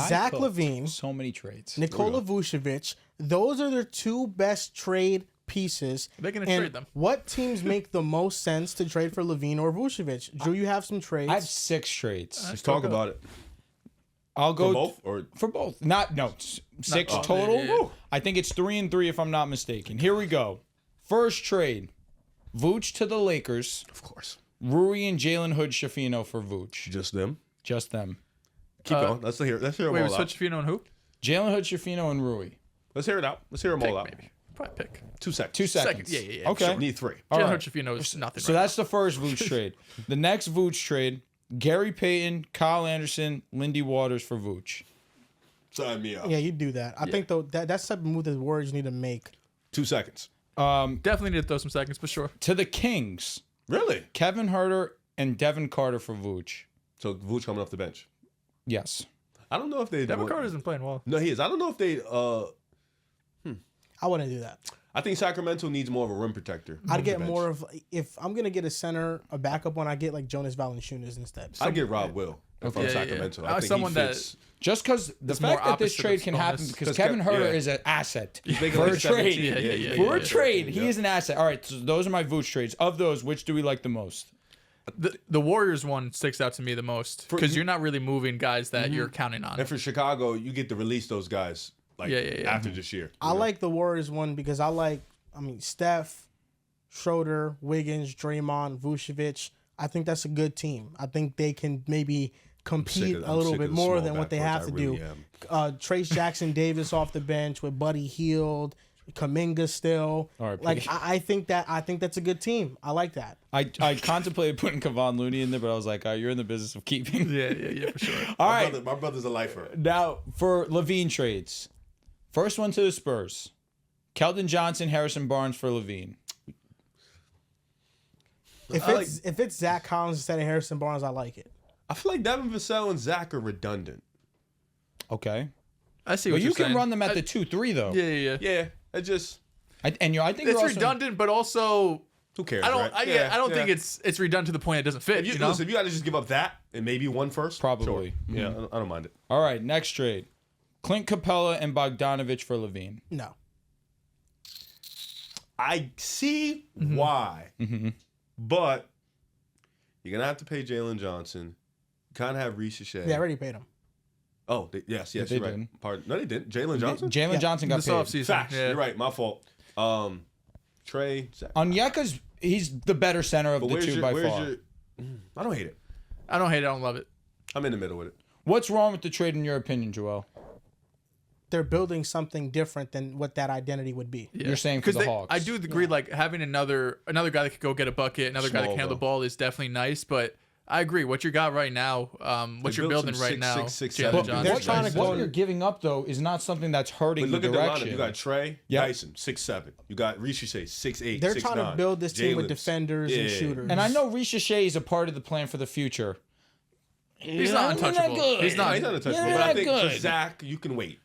Zach Lavine. So many trades. Nikola Vucevic. Those are their two best trade pieces. They're going to trade them. What teams make the most sense to trade for Lavine or Vucevic? Drew, you have some trades. I have 6 trades. Let's talk about it. I'll go for both or for both. No, 6 total. Yeah. I think it's 3 and 3 if I'm not mistaken. Here we go. First trade. Vooch to the Lakers. of course. Rui and Jalen Hood-Schifino for Vooch. Just them. Just them. Keep going. Let's hear them Wait, all out. switch Fino and who? Jalen Hood-Schifino and Rui. Let's hear it out. Let's hear them all out. Maybe. Probably pick. 2 seconds. 2 seconds. Yeah. Okay. Sure. Need 3. All Jalen right. Hood-Schifino is nothing. So right that's the first Vooch trade. The next Vooch trade, Gary Payton, Kyle Anderson, Lindy Waters for Vooch. Sign me up. Yeah, you do that. I think though that's the type of move that the Warriors need to make. 2 seconds. Definitely need to throw some seconds, but sure. To the Kings, Really? Kevin Huerter and Devin Carter for Vooch. So Vooch coming off the bench. Yes. I don't know if they. Devin Carter isn't playing well. No, he is. I don't know if they. I wouldn't do that. I think Sacramento needs more of a rim protector. I'd get more of if I'm gonna get a center, a backup one. I get like Jonas Valanciunas instead. I'd get Rob Will from Sacramento. I think Someone he fits. Just because the It's more fact that this opposite trade of can happen bonus. because 'Cause Kevin Huerter yeah. is an asset making for like a trade. 17. For a trade, Yeah. he is an asset. All right, so those are my Vooch trades. Of those, which do we like the most? The Warriors one sticks out to me the most because you're not really moving guys that you're counting on. And for Chicago, you get to release those guys like after this year. I like the Warriors one because I mean, Steph, Schroeder, Wiggins, Draymond, Vucevic. I think that's a good team. I think they can maybe compete a little bit more than what they have to do. Trace Jackson Davis off the bench with Buddy Hield, Kuminga still. RIP. Like I think that's a good team. I like that. I contemplated putting Kevon Looney in there, but I was like, you're in the business of keeping. Yeah, for sure. All right. My brother's a lifer. Now, for Lavine trades. First one to the Spurs. Keldon Johnson, Harrison Barnes for Lavine. If it's Zach Collins instead of Harrison Barnes, I like it. I feel like Devin Vassell and Zach are redundant. Okay. I see But what you you're can saying. run them at the 2-3, though. Yeah. Yeah, I just I think It's you're also, redundant, but also who cares? I don't. Right? I don't think it's redundant to the point it doesn't fit. If You know. listen, if you got to just give up that and maybe one first, Probably. Sure. Yeah, I don't mind it. All right, next trade. Clint Capella and Bogdanovich for Lavine. No. I see why, but you're gonna have to pay Jalen Johnson. You kind of have Reese Shea. They already paid him. Oh, yes, They you're right. didn't. Pardon. No, they didn't. Jalen Johnson. Jalen Johnson got This paid. offseason. Facts. Yeah. You're right. My fault. Trey. Zach. Onyeka's he's the better center of But the two by far. I don't hate it. I don't hate it. I don't love it. I'm in the middle with it. What's wrong with the trade in your opinion, Joel? They're building something different than what that identity would be. You're saying for the Hawks. I do agree. Like having another guy that could go get a bucket, another guy that Small, can handle the though. ball is definitely nice. But I agree. What you got right now, what you're built building some right 6'6", now, 6'7" Jalen But Johnson. they're trying to what go- you're giving up though is not something that's hurting But look the at the direction. lineup. You got Trey Yep. Dyson, 6'7". You got Reese Shea, 6'8". They're trying to build this team with Jalen's. defenders and Yeah. shooters. And I know Risha Shea is a part of the plan for the future. He's not untouchable. good. He's No, not. he's not untouchable. Yeah, But I think good. for Zach, you can wait.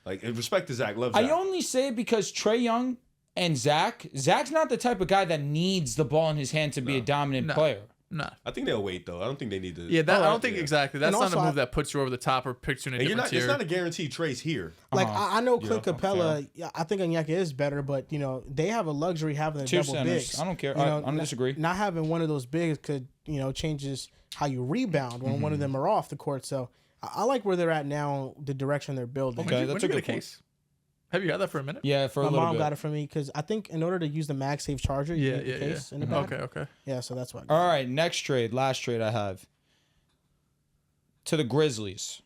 Like, in respect to Zach, love I Zach. only say it because Trae Young and Zach's not the type of guy that needs the ball in his hand to be a dominant player. Nah. I think they'll wait, though. I don't think they need to. Yeah, I don't think exactly. That's And not a also move that puts you over the top or puts you in a And you're different not, it's tier. not a guarantee Trey's here. Like I know Clint know, Capella. Yeah, I think Onyeka is better, but they have a luxury having a Two double centers. bigs. I don't care. You I know, don't disagree. Not having one of those bigs could changes how you rebound when one of them are off the court. So I like where they're at now, the direction they're building. Okay, When that's you a get good point. case. Have you had that for a minute? Yeah, for a My little mom bit. got it for me because I think in order to use the MagSafe charger, you need the case in the back. Okay. Yeah, so that's why. All right, next trade, last trade I have. To the Grizzlies.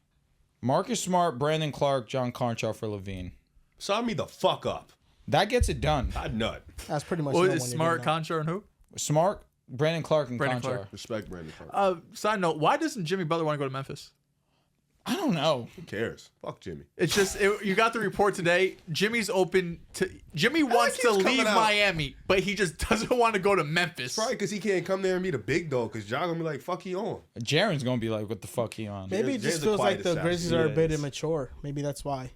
Marcus Smart, Brandon Clark, John Conchar for Lavine. Sign me the fuck up. That gets it done. I'd nut. That's pretty much. Well, no is one you're Smart, doing that. Conchar, and who? Smart, Brandon Clark, and Brandon Conchar. Clark. Respect Brandon Clark. Side note: why doesn't Jimmy Butler want to go to Memphis? I don't know. Who cares? Fuck Jimmy. It's just you got the report today. Jimmy's open to. Jimmy wants to keeps leave coming out. Miami, but he just doesn't want to go to Memphis. Probably because he can't come there and be the big dog. Because John gonna be like, "Fuck, he on." Jaren's going to be like, what the fuck he on? Maybe it Jaren's just a feels quiet like the assassin. Grizzlies are a bit Yes. immature. Maybe that's why.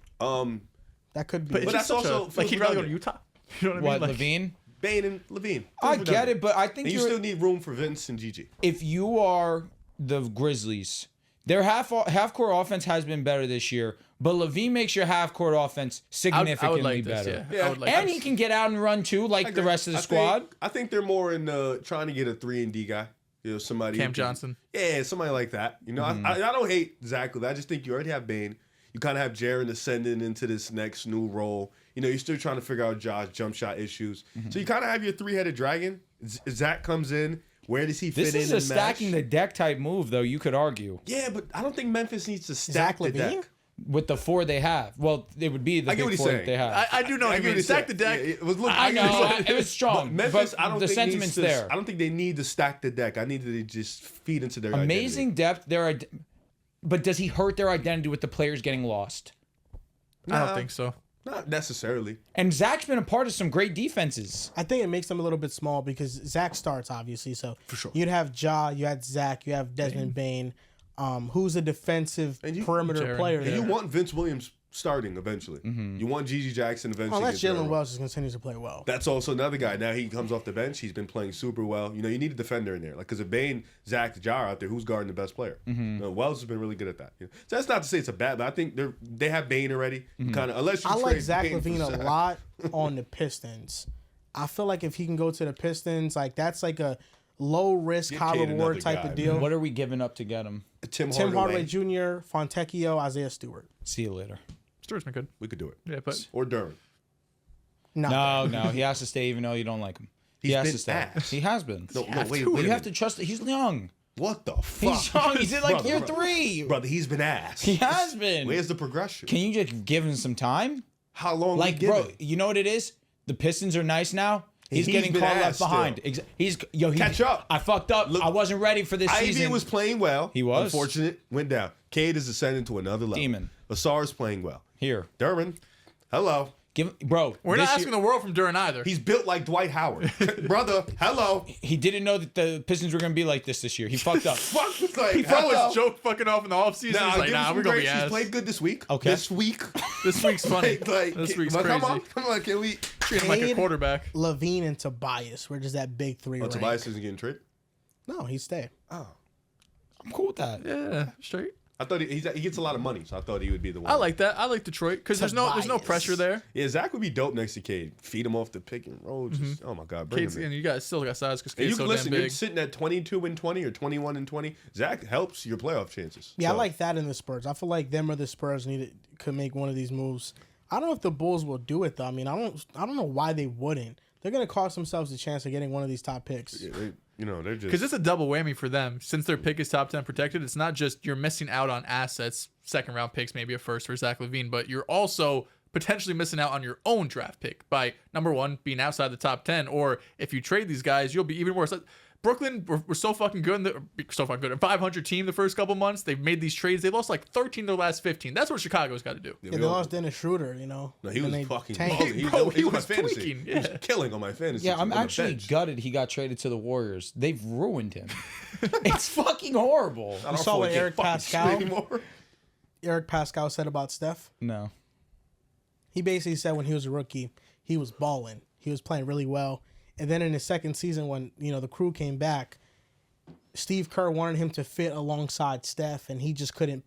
That could be. But it. it's that's just also like he'd rather go to redundant. Utah. You know what I mean? What, Like, Lavine? Bane and Lavine. I get it, but I think And you still need room for Vince and Gigi. if you are the Grizzlies, Their half-court offense has been better this year, but Lavine makes your half-court offense significantly better. Yeah. I would like And this. he can get out and run too, like the rest of the squad. I think they're more in trying to get a 3-and-D guy. You know, somebody. Cam Johnson. Yeah, somebody like that. You know, I don't hate Zach with that. I just think you already have Bane. You kind of have Jaren ascending into this next new role. You know, you're still trying to figure out Josh jump shot issues. So you kind of have your 3-headed dragon. Zach comes in. Where does he fit in? This is a stacking the deck type move, though. You could argue. Yeah, but I don't think Memphis needs to stack the deck. With the 4 they have. Well, it would be the big 4 that they have. I do know what you mean. Stack the deck. Yeah, it was I know. It was strong. But Memphis, but I don't the think sentiment's there. I don't think they need to stack the deck. I need to just feed into their amazing identity. depth. But does he hurt their identity with the players getting lost? I don't think so. Not necessarily. And Zach's been a part of some great defenses. I think it makes them a little bit small because Zach starts, obviously. So For sure. you'd have Ja, you had Zach, you have Desmond Bane, who's a defensive perimeter Jaren, player. yeah. there. You want Vince Williams starting eventually. You want Gigi Jackson eventually. Unless gets Jalen better. Wells just continues to play well. That's also another guy. Now he comes off the bench. He's been playing super well. You know, you need a defender in there. Like, because if Bane, Zach, Ja are out there, who's guarding the best player? Wells has been really good at that. You know? So that's not to say it's a bad, but I think they have Bane already. Kind of, unless you I trade like Zach Bane for Lavine a Zach. lot on the Pistons. I feel like if he can go to the Pistons, like that's like a low risk, Get high Cade reward another type guy, of deal. What are we giving up to get him? Tim Tim Hardaway Hardaway Jr., Fontecchio, Isaiah Stewart. See you later. Stewart's been good. We could do it. Yeah, but Or Duran. No, he has to stay even though you don't like him. He He's has been to stay. ass. He has been. No, wait. You have to trust that he's young. What the fuck? He's young. He's in like Brother, year brother. 3. Brother, he's been ass. He has been. Where's the progression? Can you just give him some time? How long? Like, we bro, give it? you know what it is? The Pistons are nice now. He's getting been caught ass left behind. still. Catch up. I fucked up. Look, I wasn't ready for this Ivy season. was playing well. He was. Unfortunate, went down. Cade is ascending to another level. Demon. Asar's playing well. Here. Duran, hello. Bro. we're not asking the world from Duran either. He's built like Dwight Howard. Brother, hello. He didn't know that the Pistons were going to be like this year. He fucked up. Fuck, like, He hello. was joke fucking off in the offseason. Nah, He's like, give him nah, some we're going to be grace. He's ass. played good this week. Okay. This week. This week's funny. This week's well, crazy. Come on, can we? Treat him like a Cade, quarterback. Lavine and Tobias. Where does that big 3 Oh, rank? Tobias isn't getting traded? No, he'd stay. Oh. I'm cool with that. Yeah, straight. I thought he gets a lot of money, so I thought he would be the one. I like that. I like Detroit because there's no Tobias. pressure there. Yeah, Zach would be dope next to Cade. Feed him off the pick and roll. Just, Oh my God, bring Cade's, him in. and you guys still got size because And Cade's you so listen, damn you're big. sitting at 22-20 or 21-20. Zach helps your playoff chances. Yeah, So, I like that in the Spurs. I feel like them or the Spurs could make one of these moves. I don't know if the Bulls will do it though. I mean, I don't know why they wouldn't. They're gonna cost themselves a chance of getting one of these top picks. Yeah, they're just Because it's a double whammy for them. Since their pick is top 10 protected, it's not just you're missing out on assets, second round picks, maybe a first for Zach Lavine, but you're also potentially missing out on your own draft pick by, number one, being outside the top 10, or if you trade these guys, you'll be even worse. Brooklyn were so fucking good. So fucking good. A 500 team the first couple months. They've made these trades. They've lost like 13 of their last 15. That's what Chicago's got to do. Yeah, they lost Dennis Schroeder, you know. No, he and was they fucking tanked. balling. Bro, He was was my fantasy. tweaking, He was yeah. killing on my fantasy. Yeah, I'm on the actually bench. gutted he got traded to the Warriors. They've ruined him. It's fucking horrible. I don't saw what fucking Eric fucking Pascal- shit anymore. Eric Pascal said about Steph. No. He basically said when he was a rookie, he was balling. He was playing really well. And then in his second season, when the crew came back, Steve Kerr wanted him to fit alongside Steph, and he just couldn't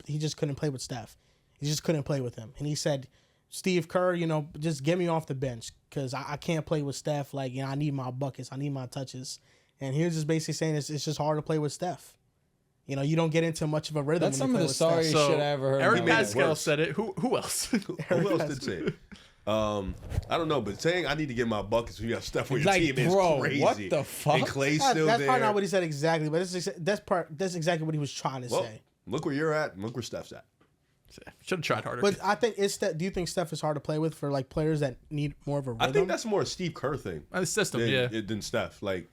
play with Steph. He just couldn't play with him. And he said, Steve Kerr, just get me off the bench because I can't play with Steph. Like, I need my buckets. I need my touches. And he was just basically saying it's just hard to play with Steph. You don't get into much of a rhythm. That's when you some of play the with Steph. sorriest So, shit I ever heard. Eric in my life. Pascal worse. said it. Who else? Who else did say it? I don't know, but saying I need to get my buckets when you got Steph on your Like, team bro, is crazy. what the fuck? And Clay's still That's there. probably not what he said exactly, but that's exactly what he was trying to Well, say. look where you're at and look where Steph's at. Should have tried harder. But I think do you think Steph is hard to play with for like players that need more of a rhythm? I think that's more a Steve Kerr thing the system, than Steph. Like,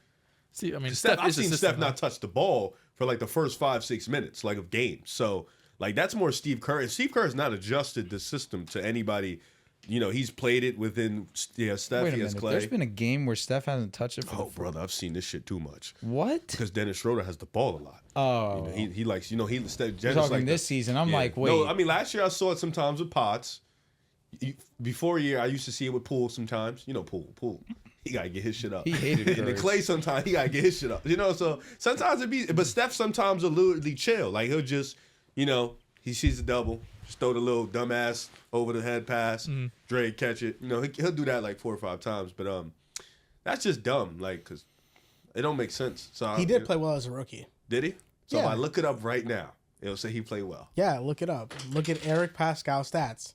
See, I mean, Steph, I've is a seen system, Steph not touch the ball for like the first 5-6 minutes, like of games. So like that's more Steve Kerr. And Steve Kerr has not adjusted the system to anybody. He's played it within Steph. Wait a He has minute. Clay. There's been a game where Steph hasn't touched it for Oh, brother, I've seen this shit too much. What? Because Dennis Schroeder has the ball a lot. Oh. He likes, Steph, You're Dennis talking like this season. I'm like, wait. No, I mean, last year I saw it sometimes with Potts. Before a year, I used to see it with Poole sometimes. Poole. He got to get his shit up. He hated And the Curry. Clay sometimes, he got to get his shit up. So sometimes but Steph sometimes will literally chill. Like, he'll just you know, he sees the double, just throw the little dumbass over the head pass, Dre catch it. You know, he'll do that like 4 or 5 times, but that's just dumb, like, because it don't make sense. So he did play well as a rookie. Did he? So Yeah. if I look it up right now, it'll say he played well. Yeah, look it up. Look at Eric Pascal stats.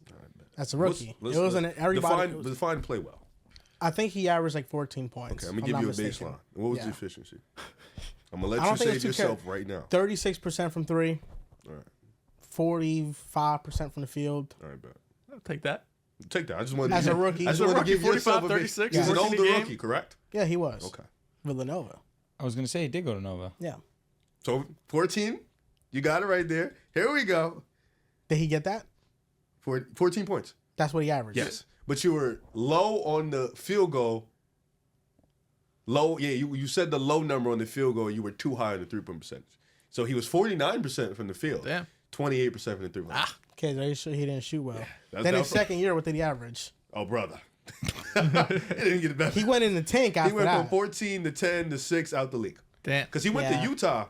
That's a rookie. It wasn't everybody. Define play well. I think he averaged like 14 points. Okay, I'm going to give you a baseline. What was the efficiency? I'm going to I let don't you think say it's it too yourself right now. 36% from 3. All right. 45% from the field. All right, bet. I'll take that. Take that. I just wanted As to a rookie. I just wanted to give 45, yourself a 36, He's an 14 older a game? rookie, correct? Yeah, he was. Okay. Villanova. I was gonna say he did go to Nova. Yeah. So 14, you got it right there. Here we go. Did he get that? 14 points. That's what he averaged. Yes. But you were low on the field goal. Low, yeah, you said the low number on the field goal. You were too high on the 3-point percentage. So he was 49% from the field. Damn. 28% from the 3-point. Okay, he didn't shoot well. That's Then his doubtful. second year, what did he average? Oh, brother. It didn't get better. He went in the tank He after went from that. 14 to 10 to 6 out the league. Damn. Because he went Yeah. to Utah.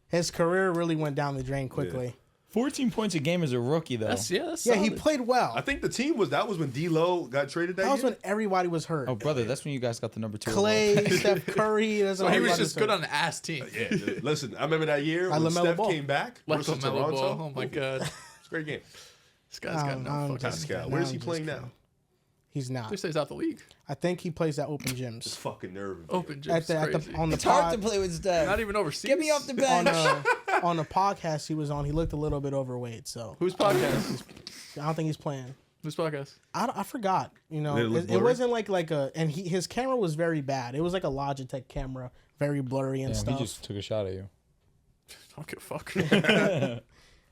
His career really went down the drain quickly. 14 points a game as a rookie, though. That's Yeah, solid. he played well. I think the team that was when D-Lo got traded that That was year. when everybody was hurt. Oh, brother, that's when you guys got the number 2. Clay, Steph Curry. That's So when he was everybody just good hurt. on an ass team. Yeah, listen, I remember that year Like when LaMelo Steph Ball. came back Like versus LaMelo Toronto. Ball. Oh my god. It's a great game. This guy's got no fucking. Pascal. Now Where is he I'm just playing kidding. now? He's not. They say he's out the league. I think he plays at open It's gyms. fucking nerve. Open gym. On the It's hard to pod, play with Steph. Not even overseas. Get me off the on bench. on the podcast he was on, he looked a little bit overweight. So Whose podcast? I don't think he's playing. Whose podcast? I forgot. You know, Did it look it blurry? wasn't like a, and his camera was very bad. It was like a Logitech camera, very blurry and Damn, stuff. he just took a shot at you. Don't give a fuck.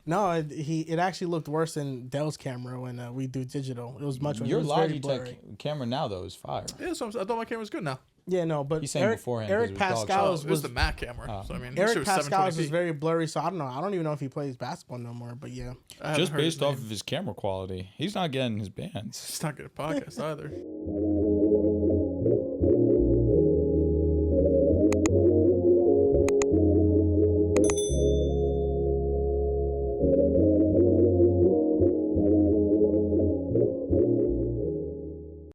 No, it actually looked worse than Dell's camera when we do digital. It was much worse. Your It was very blurry. Logitech camera now, though, is fire. Yeah, so I thought my camera was good now. Yeah, no, but He's saying beforehand 'cause Eric it was dog Pascal's It was was the Mac camera. So I mean, Eric it was Pascal's 720p. was very blurry. So I don't know. I don't even know if he plays basketball no more. But yeah, I haven't Just heard his based off name. of his camera quality. He's not getting his bands. He's not good at podcasts either.